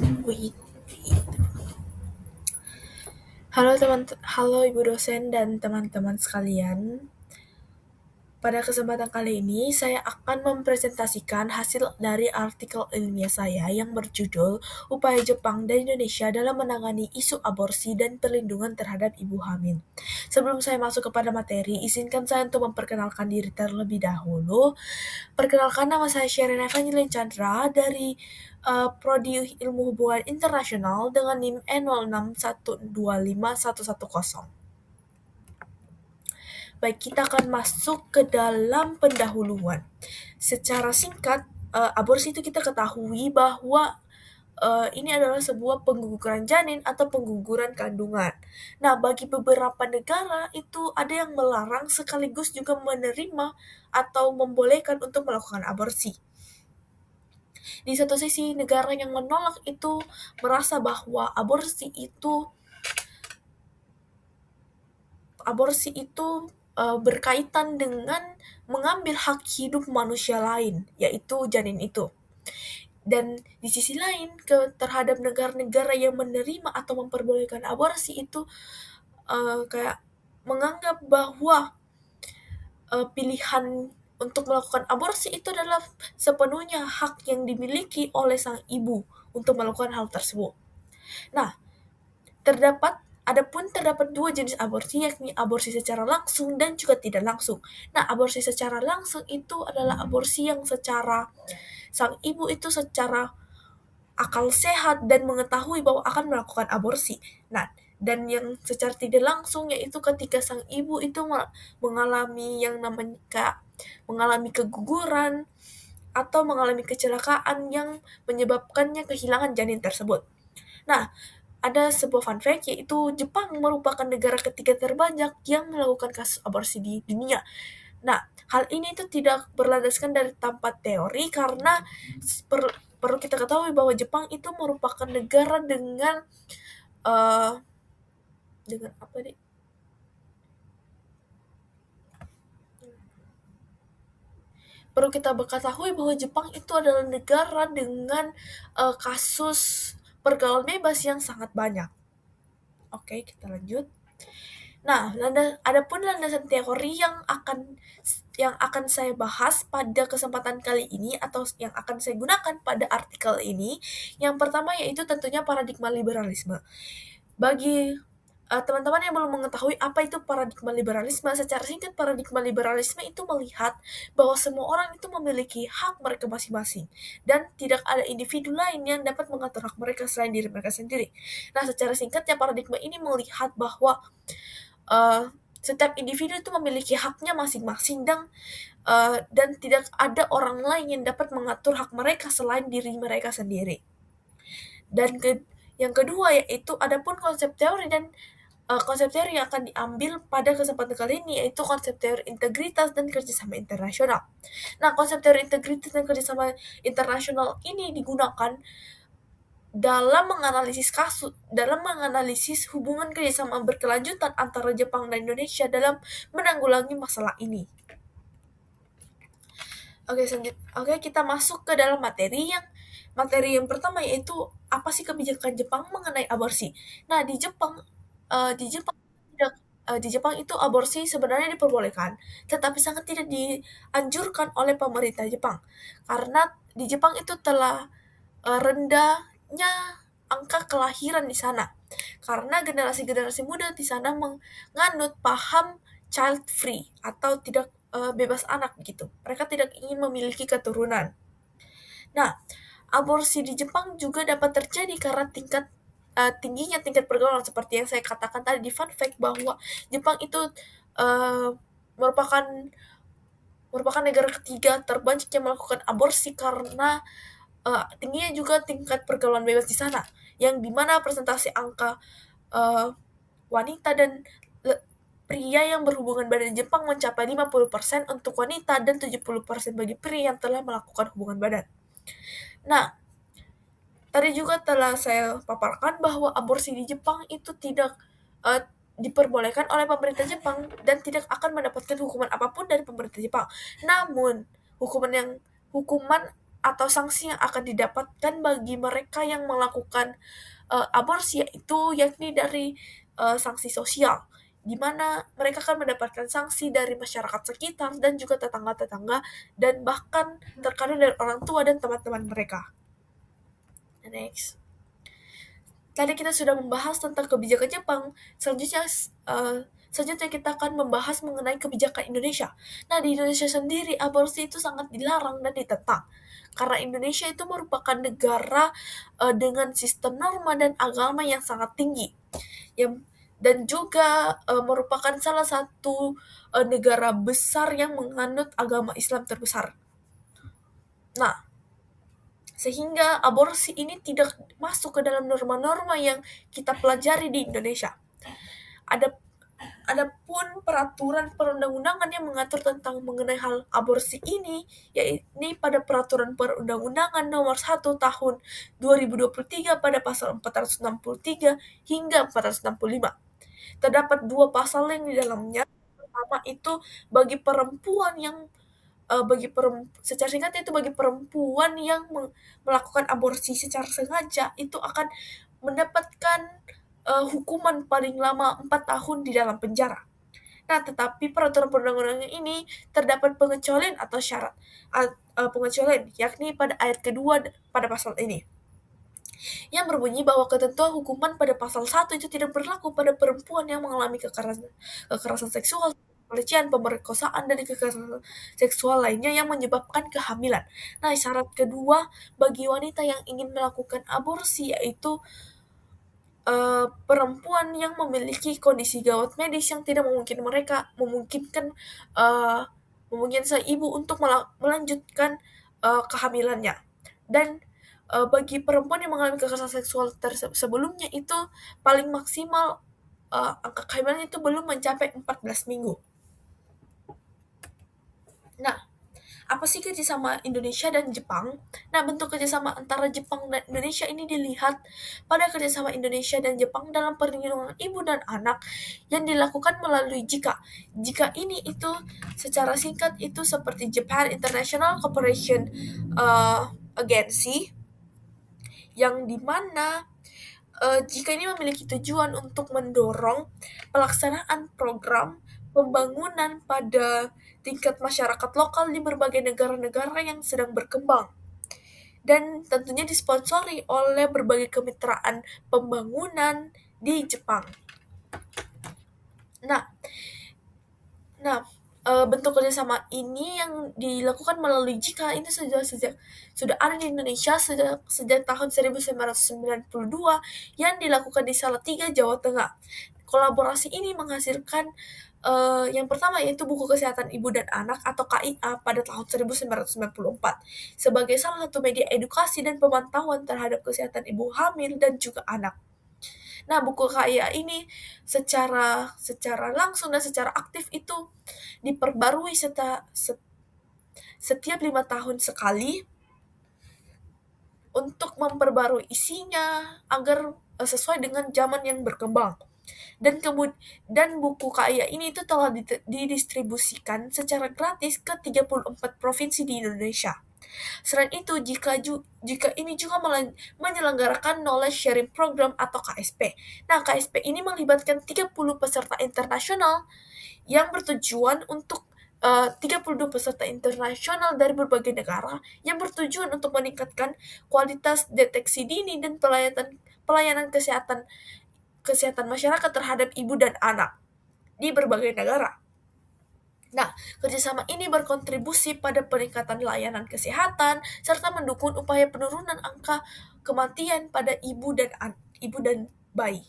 Wait. Halo Ibu dosen dan teman-teman sekalian. Pada kesempatan kali ini, saya akan mempresentasikan hasil dari artikel ilmiah saya yang berjudul Upaya Jepang dan Indonesia dalam Menangani Isu Aborsi dan Perlindungan Terhadap Ibu Hamil. Sebelum saya masuk kepada materi, izinkan saya untuk memperkenalkan diri terlebih dahulu. Perkenalkan, nama saya Sherin Evangeline Chandra dari Prodi Ilmu Hubungan Internasional dengan NIM E06125110. Baik, kita akan masuk ke dalam pendahuluan. Secara singkat, aborsi itu kita ketahui bahwa ini adalah sebuah pengguguran janin atau pengguguran kandungan. Nah, bagi beberapa negara itu ada yang melarang sekaligus juga menerima atau membolehkan untuk melakukan aborsi. Di satu sisi, negara yang menolak itu merasa bahwa aborsi itu berkaitan dengan mengambil hak hidup manusia lain, yaitu janin itu. Dan di sisi lain, terhadap negara-negara yang menerima atau memperbolehkan aborsi itu kayak menganggap bahwa pilihan untuk melakukan aborsi itu adalah sepenuhnya hak yang dimiliki oleh sang ibu untuk melakukan hal tersebut. Nah, terdapat dua jenis aborsi, yakni aborsi secara langsung dan juga tidak langsung. Nah, aborsi secara langsung itu adalah aborsi yang secara sang ibu itu secara akal sehat dan mengetahui bahwa akan melakukan aborsi. Nah, dan yang secara tidak langsung yaitu ketika sang ibu itu mengalami yang namanya mengalami keguguran atau mengalami kecelakaan yang menyebabkannya kehilangan janin tersebut. Nah, ada sebuah fun fact yaitu Jepang merupakan negara ketiga terbanyak yang melakukan kasus aborsi di dunia. Nah, hal ini itu tidak berlandaskan dari tanpa teori karena perlu kita ketahui bahwa Jepang itu merupakan negara eh, dengan apa nih? Perlu kita ketahui bahwa Jepang itu adalah negara dengan kasus pergaulan bebas yang sangat banyak. Oke, kita lanjut. Nah, adapun landasan teori yang akan saya bahas pada kesempatan kali ini atau yang akan saya gunakan pada artikel ini, yang pertama yaitu tentunya paradigma liberalisme. Bagi teman-teman yang belum mengetahui apa itu paradigma liberalisme, secara singkat paradigma liberalisme itu melihat bahwa semua orang itu memiliki hak mereka masing-masing dan tidak ada individu lain yang dapat mengatur hak mereka selain diri mereka sendiri. Nah, secara singkatnya paradigma ini melihat bahwa setiap individu itu memiliki haknya masing-masing dan tidak ada orang lain yang dapat mengatur hak mereka selain diri mereka sendiri. Dan yang kedua yaitu adapun konsep teori yang akan diambil pada kesempatan kali ini yaitu konsep teori integritas dan kerjasama internasional. Nah, konsep teori integritas dan kerjasama internasional ini digunakan dalam menganalisis hubungan kerjasama berkelanjutan antara Jepang dan Indonesia dalam menanggulangi masalah ini. Oke, kita masuk ke dalam materi yang pertama yaitu apa sih kebijakan Jepang mengenai aborsi. Nah, di Jepang itu aborsi sebenarnya diperbolehkan, tetapi sangat tidak dianjurkan oleh pemerintah Jepang karena di Jepang itu telah rendahnya angka kelahiran di sana karena generasi-generasi muda di sana menganut paham child free atau tidak bebas anak gitu. Mereka tidak ingin memiliki keturunan. Nah, aborsi di Jepang juga dapat terjadi karena tingginya tingkat pergaulan seperti yang saya katakan tadi di fun fact bahwa Jepang itu uh, merupakan merupakan negara ketiga terbanyak yang melakukan aborsi karena tingginya juga tingkat pergaulan bebas di sana, yang dimana presentasi angka uh, wanita dan pria yang berhubungan badan di Jepang mencapai 50% untuk wanita dan 70% bagi pria yang telah melakukan hubungan badan. Nah, tadi juga telah saya paparkan bahwa aborsi di Jepang itu tidak diperbolehkan oleh pemerintah Jepang dan tidak akan mendapatkan hukuman apapun dari pemerintah Jepang. Namun, hukuman atau sanksi yang akan didapatkan bagi mereka yang melakukan aborsi yaitu yakni dari sanksi sosial, di mana mereka akan mendapatkan sanksi dari masyarakat sekitar dan juga tetangga-tetangga dan bahkan terkadang dari orang tua dan teman-teman mereka. Next. Tadi kita sudah membahas tentang kebijakan Jepang. Selanjutnya kita akan membahas mengenai kebijakan Indonesia. Nah, di Indonesia sendiri aborsi itu sangat dilarang dan ditentang. Karena Indonesia itu merupakan negara dengan sistem norma dan agama yang sangat tinggi. Dan juga merupakan salah satu negara besar yang menganut agama Islam terbesar. Nah, sehingga aborsi ini tidak masuk ke dalam norma-norma yang kita pelajari di Indonesia. Ada Adapun peraturan perundang-undangan yang mengatur tentang mengenai hal aborsi ini, yakni pada peraturan perundang-undangan nomor 1 tahun 2023 pada pasal 463 hingga 465. Terdapat dua pasal yang di dalamnya. Pertama itu bagi perempuan yang secara singkat itu bagi perempuan yang melakukan aborsi secara sengaja itu akan mendapatkan hukuman paling lama 4 tahun di dalam penjara. Nah, tetapi peraturan perundang-undangan ini terdapat pengecualian atau syarat pengecualian, yakni pada ayat kedua pada pasal ini, yang berbunyi bahwa ketentuan hukuman pada pasal 1 itu tidak berlaku pada perempuan yang mengalami kekerasan seksual, pelecehan, pemerkosaan, dan kekerasan seksual lainnya yang menyebabkan kehamilan. Nah, syarat kedua bagi wanita yang ingin melakukan aborsi yaitu perempuan yang memiliki kondisi gawat medis yang tidak memungkinkan sang ibu untuk melanjutkan kehamilannya. Dan bagi perempuan yang mengalami kekerasan seksual sebelumnya itu paling maksimal angka kehamilan itu belum mencapai 14 minggu. Nah, apa sih kerjasama Indonesia dan Jepang? Nah, bentuk kerjasama antara Jepang dan Indonesia ini dilihat pada kerjasama Indonesia dan Jepang dalam perlindungan ibu dan anak yang dilakukan melalui JICA. JICA ini itu secara singkat itu seperti Japan International Cooperation Agency, yang dimana jika ini memiliki tujuan untuk mendorong pelaksanaan program pembangunan pada tingkat masyarakat lokal di berbagai negara-negara yang sedang berkembang. Dan tentunya disponsori oleh berbagai kemitraan pembangunan di Jepang. Nah, bentuk kerjasama ini yang dilakukan melalui JICA ini sudah ada di Indonesia sejak tahun 1992 yang dilakukan di Salatiga, Jawa Tengah. Kolaborasi ini menghasilkan yang pertama yaitu Buku Kesehatan Ibu dan Anak atau KIA pada tahun 1994 sebagai salah satu media edukasi dan pemantauan terhadap kesehatan ibu hamil dan juga anak. Nah, buku KIA ini secara langsung dan secara aktif itu diperbarui setiap 5 tahun sekali untuk memperbarui isinya agar sesuai dengan zaman yang berkembang. Dan buku KIA ini itu telah didistribusikan secara gratis ke 34 provinsi di Indonesia. Selain itu, jika ini juga menyelenggarakan Knowledge Sharing Program atau KSP. Nah, KSP ini melibatkan 30 peserta internasional yang bertujuan untuk 32 peserta internasional dari berbagai negara yang bertujuan untuk meningkatkan kualitas deteksi dini dan pelayanan kesehatan masyarakat terhadap ibu dan anak di berbagai negara. Nah, kerjasama ini berkontribusi pada peningkatan layanan kesehatan serta mendukung upaya penurunan angka kematian pada ibu dan bayi.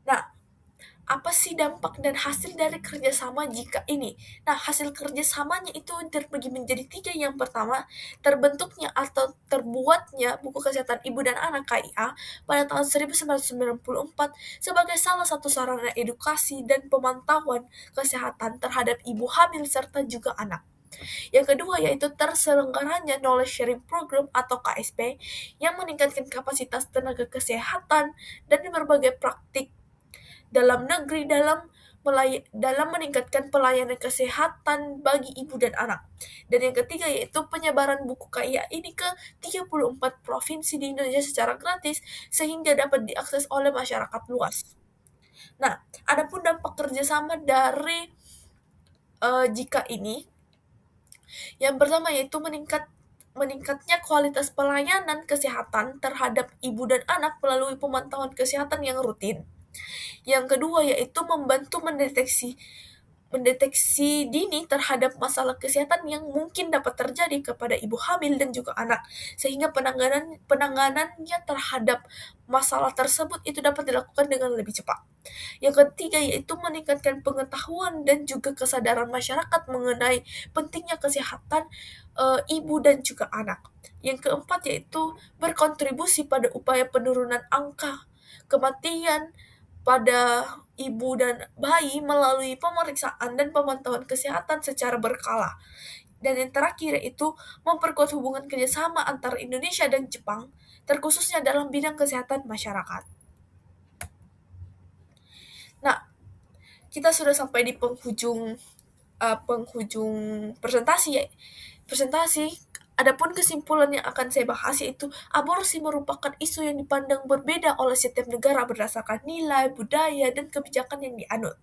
Nah, apa sih dampak dan hasil dari kerjasama JICA ini? Nah, hasil kerjasamanya itu terbagi menjadi 3. Yang pertama, terbentuknya atau terbuatnya Buku Kesehatan Ibu dan Anak KIA pada tahun 1994 sebagai salah satu sarana edukasi dan pemantauan kesehatan terhadap ibu hamil serta juga anak. Yang kedua yaitu terselenggaranya Knowledge Sharing Program atau KSP yang meningkatkan kapasitas tenaga kesehatan dan berbagai praktik dalam negeri dalam dalam meningkatkan pelayanan kesehatan bagi ibu dan anak. Dan yang ketiga yaitu penyebaran buku KIA ini ke 34 provinsi di Indonesia secara gratis sehingga dapat diakses oleh masyarakat luas. Nah, adapun dampak kerjasama dari jika ini, yang pertama yaitu meningkatnya kualitas pelayanan kesehatan terhadap ibu dan anak melalui pemantauan kesehatan yang rutin. Yang kedua yaitu membantu mendeteksi dini terhadap masalah kesehatan yang mungkin dapat terjadi kepada ibu hamil dan juga anak, sehingga penanganannya terhadap masalah tersebut itu dapat dilakukan dengan lebih cepat. Yang ketiga yaitu meningkatkan pengetahuan dan juga kesadaran masyarakat mengenai pentingnya kesehatan ibu dan juga anak. Yang keempat yaitu berkontribusi pada upaya penurunan angka kematian pada ibu dan bayi melalui pemeriksaan dan pemantauan kesehatan secara berkala. Dan yang terakhir yaitu memperkuat hubungan kerjasama antara Indonesia dan Jepang, terkhususnya dalam bidang kesehatan masyarakat. Nah, kita sudah sampai di penghujung presentasi. Adapun kesimpulan yang akan saya bahas yaitu aborsi merupakan isu yang dipandang berbeda oleh setiap negara berdasarkan nilai, budaya, dan kebijakan yang dianut.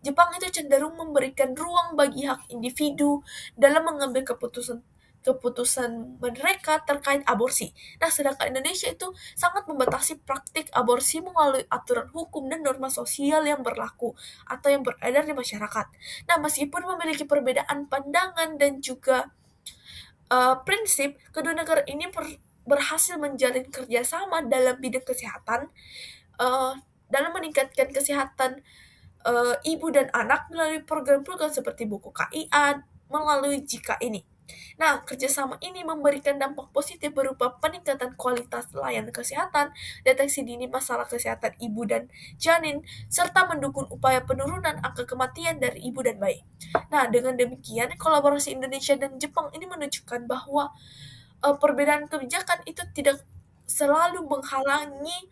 Jepang itu cenderung memberikan ruang bagi hak individu dalam mengambil keputusan mereka terkait aborsi. Nah, sedangkan Indonesia itu sangat membatasi praktik aborsi melalui aturan hukum dan norma sosial yang berlaku atau yang beredar di masyarakat. Nah, meskipun memiliki perbedaan pandangan dan juga prinsip, kedua negara ini berhasil menjalin kerjasama dalam bidang kesehatan, dalam meningkatkan kesehatan ibu dan anak melalui program-program seperti buku KIA melalui JIKA ini. Nah, kerjasama ini memberikan dampak positif berupa peningkatan kualitas layanan kesehatan, deteksi dini masalah kesehatan ibu dan janin, serta mendukung upaya penurunan angka kematian dari ibu dan bayi. Nah, dengan demikian, kolaborasi Indonesia dan Jepang ini menunjukkan bahwa perbedaan kebijakan itu tidak selalu menghalangi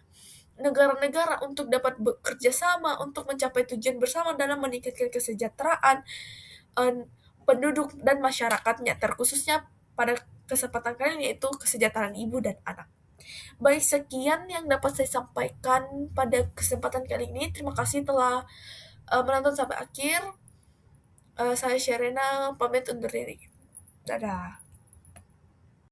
negara-negara untuk dapat bekerja sama untuk mencapai tujuan bersama dalam meningkatkan kesejahteraan penduduk dan masyarakatnya, terkhususnya pada kesempatan kali ini yaitu kesejahteraan ibu dan anak. Baik, sekian yang dapat saya sampaikan pada kesempatan kali ini. Terima kasih telah menonton sampai akhir. Saya Sherena pamit undur diri. Dadah.